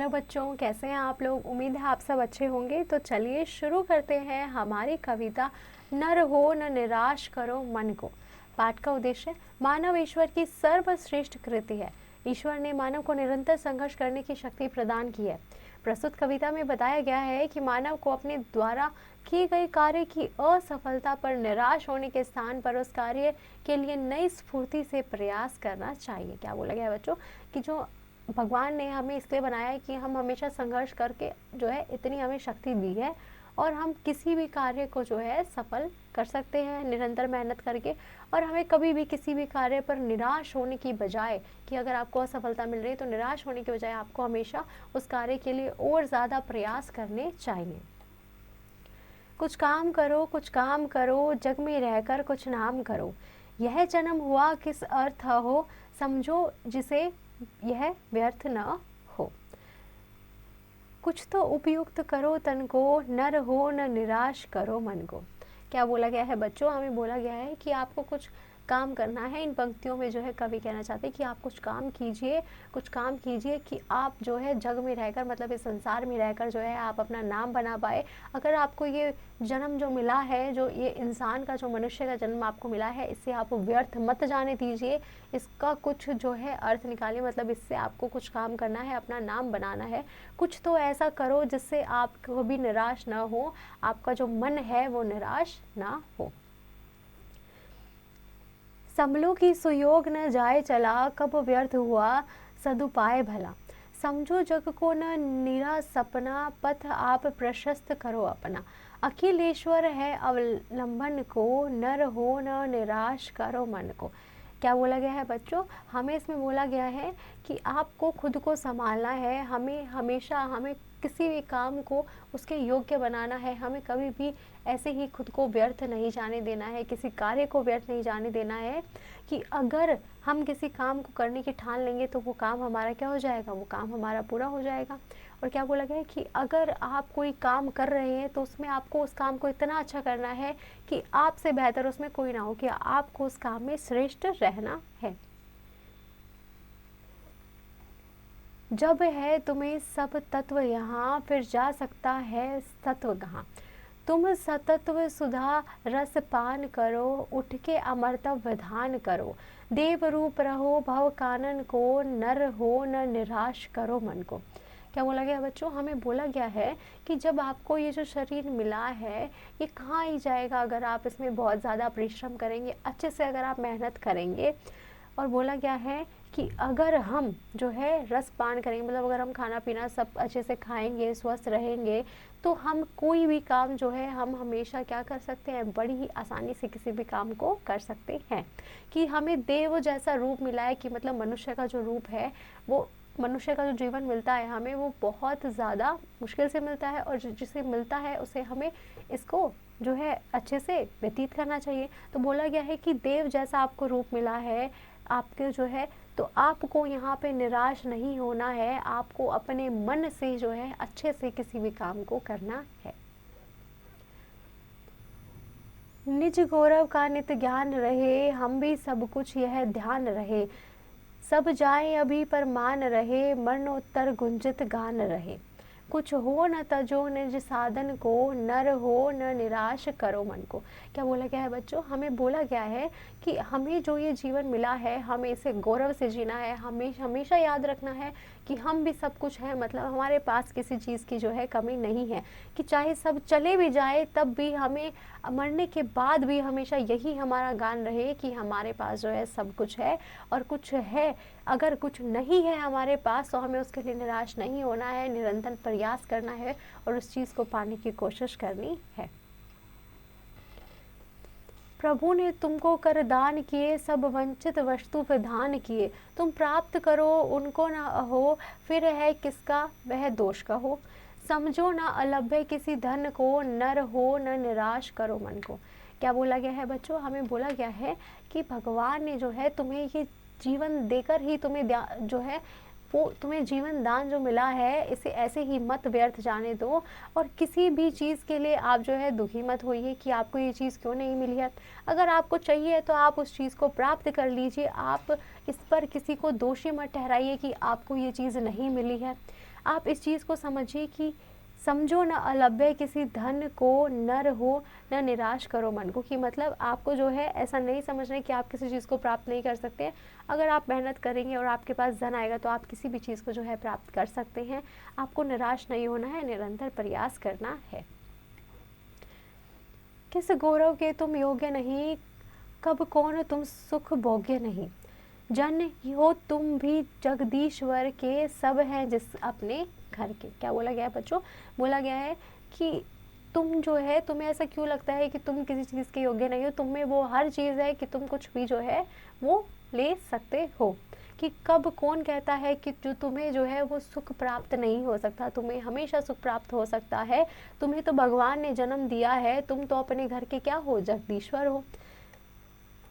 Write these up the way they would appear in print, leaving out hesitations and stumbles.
Hello बच्चों, कैसे हैं आप लोग। उम्मीद है आप सब अच्छे होंगे। तो चलिए शुरू करते हैं हमारी कविता नर हो न निराश करो मन को। पाठ का उद्देश्य, मानव ईश्वर की सर्वश्रेष्ठ कृति है। ईश्वर ने मानव को निरंतर संघर्ष करने की शक्ति प्रदान की है। प्रस्तुत कविता में बताया गया है कि मानव को अपने द्वारा किए गए कार्य की असफलता पर निराश होने के स्थान पर उस कार्य के लिए नई स्फूर्ति से प्रयास करना चाहिए। क्या बोला गया है बच्चों कि जो भगवान ने हमें इसलिए बनाया है कि हम हमेशा संघर्ष करके जो है इतनी हमें शक्ति दी है और हम किसी भी कार्य को जो है सफल कर सकते हैं निरंतर मेहनत करके। और हमें कभी भी किसी भी कार्य पर निराश होने की बजाय, कि अगर आपको असफलता मिल रही है तो निराश होने की बजाय आपको हमेशा उस कार्य के लिए और ज़्यादा प्रयास करने चाहिए। कुछ काम करो जग में रहकर कुछ नाम करो। यह जन्म हुआ किस अर्थ हो, समझो जिसे यह व्यर्थ न हो। कुछ तो उपयुक्त करो तन को, नर हो न निराश करो मन को। क्या बोला गया है बच्चों, हमें बोला गया है कि आपको कुछ काम करना है। इन पंक्तियों में जो है कवि कहना चाहते हैं कि आप कुछ काम कीजिए कि आप जो है जग में रहकर, मतलब इस संसार में रहकर जो है आप अपना नाम बना पाए। अगर आपको ये जन्म जो मिला है, जो ये इंसान का, जो मनुष्य का जन्म आपको मिला है, इससे आप व्यर्थ मत जाने दीजिए। इसका कुछ जो है अर्थ निकालिए, मतलब इससे आपको कुछ काम करना है, अपना नाम बनाना है। कुछ तो ऐसा करो जिससे आप कभी निराश ना हो, आपका जो मन है वो निराश ना हो। संभलों की सुयोग न जाए चला, कब व्यर्थ हुआ सदुपाय भला। समझो जग को न निरा सपना, पथ आप प्रशस्त करो अपना। अखिलेश्वर है अवलंबन को, नर हो न निराश करो मन को। क्या बोला गया है बच्चों, हमें इसमें बोला गया है कि आपको खुद को संभालना है। हमें किसी भी काम को उसके योग्य बनाना है। हमें कभी भी ऐसे ही खुद को व्यर्थ नहीं जाने देना है, किसी कार्य को व्यर्थ नहीं जाने देना है। कि अगर हम किसी काम को करने की ठान लेंगे तो वो काम हमारा क्या हो जाएगा, वो काम हमारा पूरा हो जाएगा। और क्या बोला गया है कि अगर आप कोई काम कर रहे हैं तो उसमें आपको उस काम को इतना अच्छा करना है कि आपसे बेहतर उसमें कोई ना हो, कि आपको उस काम में श्रेष्ठ रहना है। जब है तुम्हें सब तत्व यहाँ, फिर जा सकता है सत्व कहाँ। तुम सतत्व सुधा रस पान करो, उठ के अमरतव विधान करो। देव रूप रहो भव कानन को, नर हो न निराश करो मन को। क्या बोला गया बच्चों, हमें बोला गया है कि जब आपको ये जो शरीर मिला है ये कहाँ ही जाएगा अगर आप इसमें बहुत ज़्यादा परिश्रम करेंगे, अच्छे से अगर आप मेहनत करेंगे। और बोला गया है कि अगर हम जो है रस पान करेंगे, मतलब अगर हम खाना पीना सब अच्छे से खाएंगे, स्वस्थ रहेंगे, तो हम कोई भी काम जो है हम हमेशा क्या कर सकते हैं, बड़ी ही आसानी से किसी भी काम को कर सकते हैं। कि हमें देव जैसा रूप मिला है, कि मतलब मनुष्य का जो रूप है, वो मनुष्य का जो जीवन मिलता है हमें, वो बहुत ज़्यादा मुश्किल से मिलता है। और जिसे मिलता है उसे हमें इसको जो है अच्छे से व्यतीत करना चाहिए। तो बोला गया है कि देव जैसा आपको रूप मिला है आपके जो है, तो आपको यहाँ पे निराश नहीं होना है। आपको अपने मन से जो है अच्छे से किसी भी काम को करना है। निज गौरव का नित ज्ञान रहे, हम भी सब कुछ यह ध्यान रहे। सब जाए अभी पर मान रहे, मरणोत्तर गुंजित गान रहे। कुछ हो न तजो निज साधन को, नर हो न निराश करो मन को। क्या बोला गया है बच्चों, हमें बोला गया है कि हमें जो ये जीवन मिला है हमें इसे गौरव से जीना है। हमें हमेशा याद रखना है कि हम भी सब कुछ है, मतलब हमारे पास किसी चीज़ की जो है कमी नहीं है। कि चाहे सब चले भी जाए तब भी हमें मरने के बाद भी हमेशा यही हमारा गान रहे कि हमारे पास जो है सब कुछ है और कुछ है। अगर कुछ नहीं है हमारे पास तो हमें उसके लिए निराश नहीं होना है, निरंतर प्रयास करना है और उस चीज़ को पाने की कोशिश करनी है। प्रभु ने तुमको कर दान किए, सब वंचित वस्तु विधान किए। तुम प्राप्त करो उनको न हो, फिर है किसका वह दोष का हो। समझो न अलभ्य किसी धन को, नर हो न निराश करो मन को। क्या बोला गया है बच्चों, हमें बोला गया है कि भगवान ने जो है तुम्हें ये जीवन देकर ही तुम्हें जो है वो तुम्हें जीवन दान जो मिला है, इसे ऐसे ही मत व्यर्थ जाने दो। और किसी भी चीज़ के लिए आप जो है दुखी मत होइए कि आपको ये चीज़ क्यों नहीं मिली है। अगर आपको चाहिए तो आप उस चीज़ को प्राप्त कर लीजिए। आप इस पर किसी को दोषी मत ठहराइए कि आपको ये चीज़ नहीं मिली है। आप इस चीज़ को समझिए कि समझो न अलभ्य किसी धन को, नर हो न निराश करो मन को। कि मतलब आपको जो है ऐसा नहीं समझना है कि आप किसी चीज़ को प्राप्त नहीं कर सकते हैं। अगर आप मेहनत करेंगे और आपके पास धन आएगा तो आप किसी भी चीज़ को जो है प्राप्त कर सकते हैं। आपको निराश नहीं होना है, निरंतर प्रयास करना है। किस गौरव के तुम योग्य नहीं, कब कौन तुम सुख भोग्य नहीं। जन हो तुम भी जगदीश्वर के, सब हैं जिस अपने घर के। क्या बोला गया है बच्चों? बोला गया है कि तुम जो है, तुम्हें ऐसा क्यों लगता है कि तुम किसी चीज़ के योग्य नहीं हो। तुम में वो हर चीज़ है कि तुम कुछ भी जो है वो ले सकते हो। कि कब कौन कहता है कि जो तुम्हें जो है वो सुख प्राप्त नहीं हो सकता, तुम्हें हमेशा सुख प्राप्त हो सकता है। तुम्हें तो भगवान ने जन्म दिया है, तुम तो अपने घर के क्या हो, जगदीश्वर हो।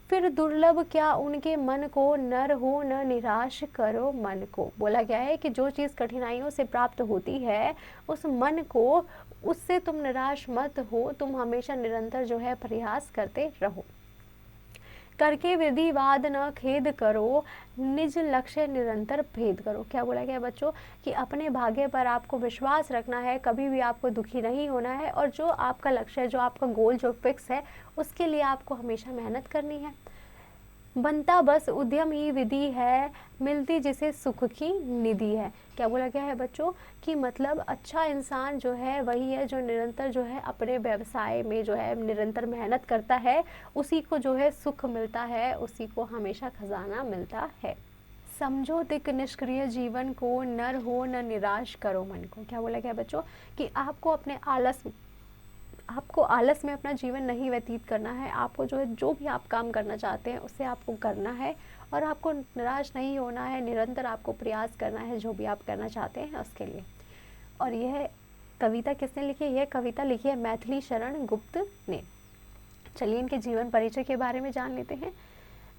फिर दुर्लभ क्या उनके मन को, नर हो न निराश करो मन को। बोला गया है कि जो चीज़ कठिनाइयों से प्राप्त होती है उस मन को, उससे तुम निराश मत हो, तुम हमेशा निरंतर जो है प्रयास करते रहो। करके विधिवाद न खेद करो, निज लक्ष्य निरंतर भेद करो। क्या बोला गया बच्चों? कि अपने भाग्य पर आपको विश्वास रखना है, कभी भी आपको दुखी नहीं होना है, और जो आपका लक्ष्य है, जो आपका गोल जो फिक्स है, उसके लिए आपको हमेशा मेहनत करनी है। बनता बस उद्यम ही विधि है, मिलती जिसे सुख की निधि है। क्या बोला गया है बच्चों? कि मतलब अच्छा इंसान जो है वही है जो निरंतर जो है अपने व्यवसाय में जो है निरंतर मेहनत करता है, उसी को जो है सुख मिलता है, उसी को हमेशा खजाना मिलता है। समझो दिक निष्क्रिय जीवन को, नर हो न निराश करो मन को। क्या बोला गया बच्चों? कि आपको आलस में अपना जीवन नहीं व्यतीत करना है। आपको जो है, जो भी आप काम करना चाहते हैं उसे आपको करना है, और आपको निराश नहीं होना है, निरंतर आपको प्रयास करना है जो भी आप करना चाहते हैं उसके लिए। और यह कविता किसने लिखी है? यह कविता लिखी है मैथिली शरण गुप्त ने। चलिए इनके जीवन परिचय के बारे में जान लेते हैं।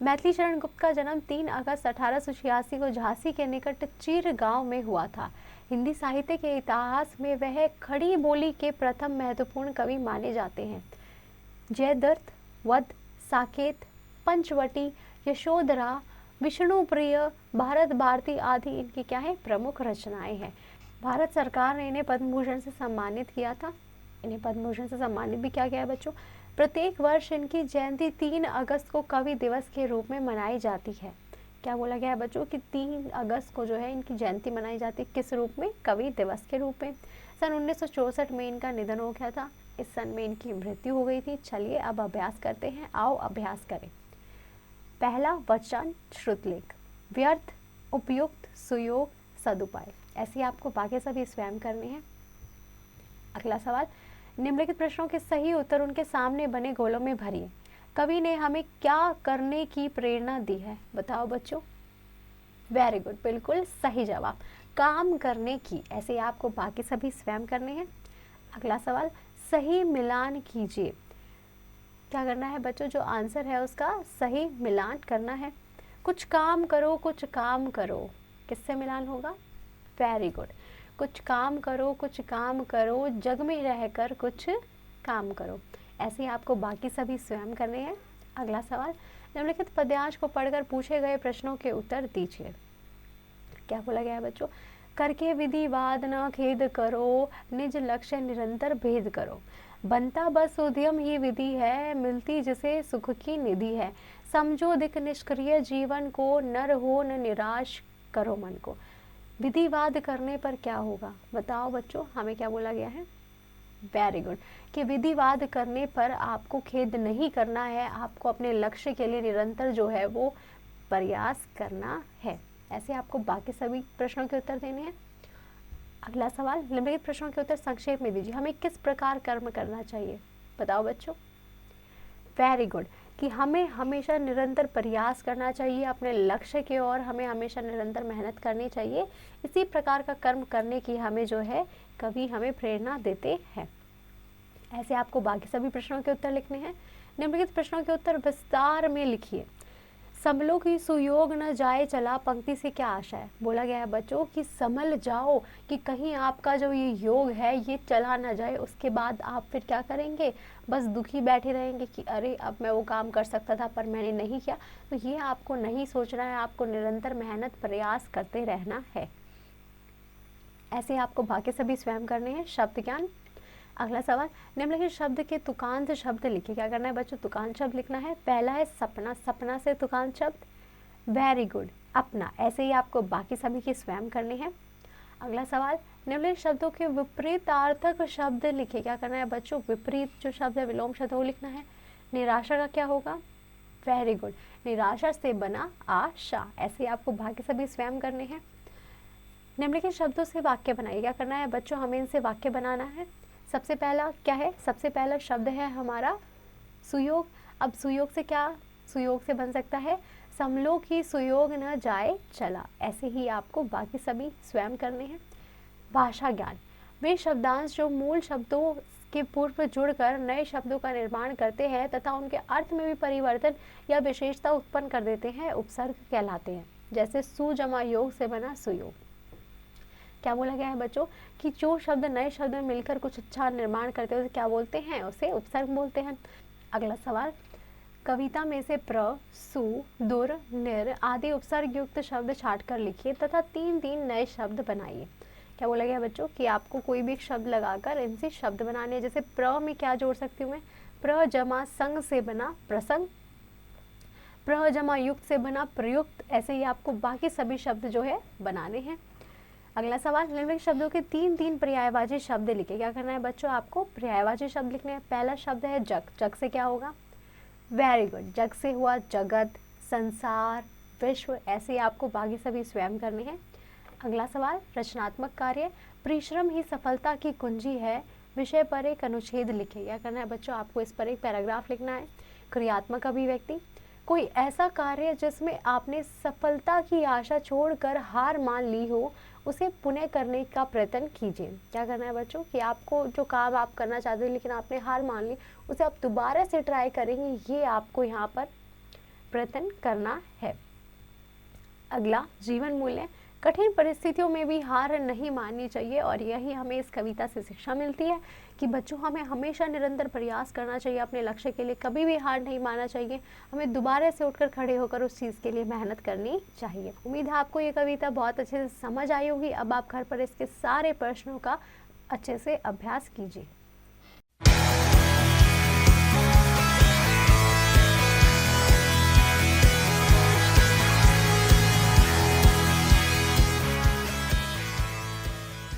मैथिली शरण गुप्त का जन्म 3 अगस्त 1886 को झांसी के निकट चीर गांव में हुआ था। हिंदी साहित्य के इतिहास में वह खड़ी बोली के प्रथम महत्वपूर्ण कवि माने जाते हैं। जयद्रथ, वध, साकेत, पंचवटी, यशोधरा, विष्णुप्रिय, भारत भारती आदि इनकी क्या है, प्रमुख रचनाएं हैं। भारत सरकार ने इन्हें पद्म भूषण से सम्मानित किया था। इन्हें पद्म भूषण से सम्मानित भी किया गया है बच्चों। प्रत्येक वर्ष इनकी जयंती 3 अगस्त को कवि दिवस के रूप में मनाई जाती है। क्या बोला गया है बच्चों? कि 3 अगस्त को जो है इनकी जयंती मनाई जाती है। किस रूप में? कवि दिवस के रूप में। सन 1964 में इनका निधन हो गया था। इस सन में इनकी मृत्यु हो गई थी। चलिए अब अभ्यास करते हैं, आओ अभ्यास करें। पहला वचन श्रुतलेख, व्यर्थ, उपयुक्त, सुयोग, सदुपाय। ऐसे आपको बाकी सभी स्वयं करने हैं। अगला सवाल, निम्नलिखित प्रश्नों के सही उत्तर उनके सामने बने गोलों में भरिए। कवि ने हमें क्या करने की प्रेरणा दी है? बताओ बच्चों। वेरी गुड, बिल्कुल सही जवाब, काम करने की। ऐसे आपको बाकी सभी स्वयं करने हैं। अगला सवाल, सही मिलान कीजिए। क्या करना है बच्चों? जो आंसर है उसका सही मिलान करना है। कुछ काम करो, कुछ काम करो, किससे मिलान होगा? वेरी गुड, कुछ काम करो, कुछ काम करो, जग में रहकर कुछ काम करो। ऐसे आपको बाकी सभी स्वयं करने हैं। अगला सवाल, निम्नलिखित पद्यांश को पढ़कर पूछे गए प्रश्नों के उत्तर दीजिए। क्या बोला गया है बच्चों? करके विधिवाद न खेद करो, निज लक्ष्य निरंतर भेद करो। बनता बस उद्यम ही विधि है, मिलती जिसे सुख की निधि है। समझो दिक निष्क्रिय जीवन को, नर हो न निराश करो मन को। विधिवाद करने पर क्या होगा? बताओ बच्चों, हमें क्या बोला गया है? वेरी गुड, कि विधिवाद करने पर आपको खेद नहीं करना है, आपको अपने लक्ष्य के लिए निरंतर जो है वो प्रयास करना है। ऐसे आपको बाकी सभी प्रश्नों के उत्तर देने हैं। अगला सवाल, निम्नलिखित प्रश्नों के उत्तर संक्षेप में दीजिए। हमें किस प्रकार कर्म करना चाहिए? बताओ बच्चों। वेरी गुड, कि हमें हमेशा निरंतर प्रयास करना चाहिए अपने लक्ष्य की ओर, हमें हमेशा निरंतर मेहनत करनी चाहिए। इसी प्रकार का कर्म करने की हमें जो है कवि हमें प्रेरणा देते हैं। ऐसे आपको बाकी सभी प्रश्नों के उत्तर लिखने हैं। निम्नलिखित प्रश्नों के उत्तर विस्तार में लिखिए। संभलो की सुयोग न जाए चला, पंक्ति से क्या आशा है? बोला गया है बच्चों कि संभल जाओ, कि कहीं आपका जो ये योग है ये चला ना जाए, उसके बाद आप फिर क्या करेंगे? बस दुखी बैठे रहेंगे कि अरे अब मैं वो काम कर सकता था पर मैंने नहीं किया। तो ये आपको नहीं सोचना है, आपको निरंतर मेहनत प्रयास करते रहना है। ऐसे ही आपको बाकी सभी स्वयं करने हैं। शब्द ज्ञान। अगला सवाल, निम्नलिखित शब्द के तुकांत शब्द लिखिए। क्या करना है बच्चों? तुकांत शब्द लिखना है। पहला है सपना, सपना से तुकांत शब्द वेरी गुड, अपना। ऐसे ही आपको बाकी सभी के स्वयं करने हैं। अगला सवाल, निम्नलिखित शब्दों के विपरीतार्थक शब्द लिखिए। क्या करना है बच्चों? विपरीत जो शब्द है, विलोम शब्द, वो लिखना है। निराशा का क्या होगा? वेरी गुड, निराशा से बना आशा। ऐसे ही आपको बाकी सभी स्वयं करने हैं। निम्नलिखित शब्दों से वाक्य बनाइए। क्या करना है बच्चों? हमें इनसे वाक्य बनाना है। सबसे पहला क्या है? सबसे पहला शब्द है हमारा सुयोग। अब सुयोग से क्या? सुयोग से बन सकता है समलोक ही सुयोग न जाए चला। ऐसे ही आपको बाकी सभी स्वयं करने हैं। भाषा ज्ञान। वे शब्दांश जो मूल शब्दों के पूर्व जुड़कर नए शब्दों का निर्माण करते हैं तथा उनके अर्थ में भी परिवर्तन या विशेषता उत्पन्न कर देते हैं, उपसर्ग कहलाते हैं। जैसे सु जमा योग से बना सुयोग। क्या बोला गया है बच्चों? कि जो शब्द नए शब्द में मिलकर कुछ अच्छा निर्माण करते हैं उसे क्या बोलते हैं? उसे उपसर्ग बोलते हैं। अगला सवाल, कविता में से प्र, सु, दुर, निर आदि उपसर्ग युक्त शब्द छाट कर लिखिए तथा 3 नए शब्द बनाइए। क्या बोला गया बच्चों? कि आपको कोई भी एक शब्द लगाकर इनसे शब्द बनाने हैं। जैसे प्र में क्या जोड़ सकती हूँ मैं? प्र जमा संग से बना प्रसंग, प्र जमा युक्त से बना प्रयुक्त। ऐसे ही आपको बाकी सभी शब्द जो है बनाने हैं। अगला सवाल, निम्नलिखित शब्दों के 3 पर्यायवाची शब्द लिखे। क्या करना है बच्चों? आपको पर्यायवाची शब्द लिखने हैं। पहला शब्द है जग, जग से क्या होगा? वेरी गुड, जग से हुआ जगत, संसार, विश्व। ऐसे ही आपको बाकी सभी स्वयं करने हैं। अगला सवाल, रचनात्मक कार्य। परिश्रम ही सफलता की कुंजी है, विषय पर एक अनुच्छेद लिखे। क्या करना है बच्चों? आपको इस पर एक पैराग्राफ लिखना है। क्रियात्मक अभिव्यक्ति। कोई ऐसा कार्य जिसमें आपने सफलता की आशा छोड़कर हार मान ली हो, उसे पुनः करने का प्रयत्न कीजिए। क्या करना है बच्चों? कि आपको जो काम आप करना चाहते हैं लेकिन आपने हार मान ली, उसे आप दोबारा से ट्राई करेंगे, ये आपको यहाँ पर प्रयत्न करना है। अगला, जीवन मूल्य। कठिन परिस्थितियों में भी हार नहीं माननी चाहिए और यही हमें इस कविता से शिक्षा मिलती है कि बच्चों हमें हमेशा निरंतर प्रयास करना चाहिए अपने लक्ष्य के लिए, कभी भी हार नहीं मानना चाहिए। हमें दोबारा से उठकर खड़े होकर उस चीज़ के लिए मेहनत करनी चाहिए। उम्मीद है आपको ये कविता बहुत अच्छे से समझ आई होगी। अब आप घर पर इसके सारे प्रश्नों का अच्छे से अभ्यास कीजिए।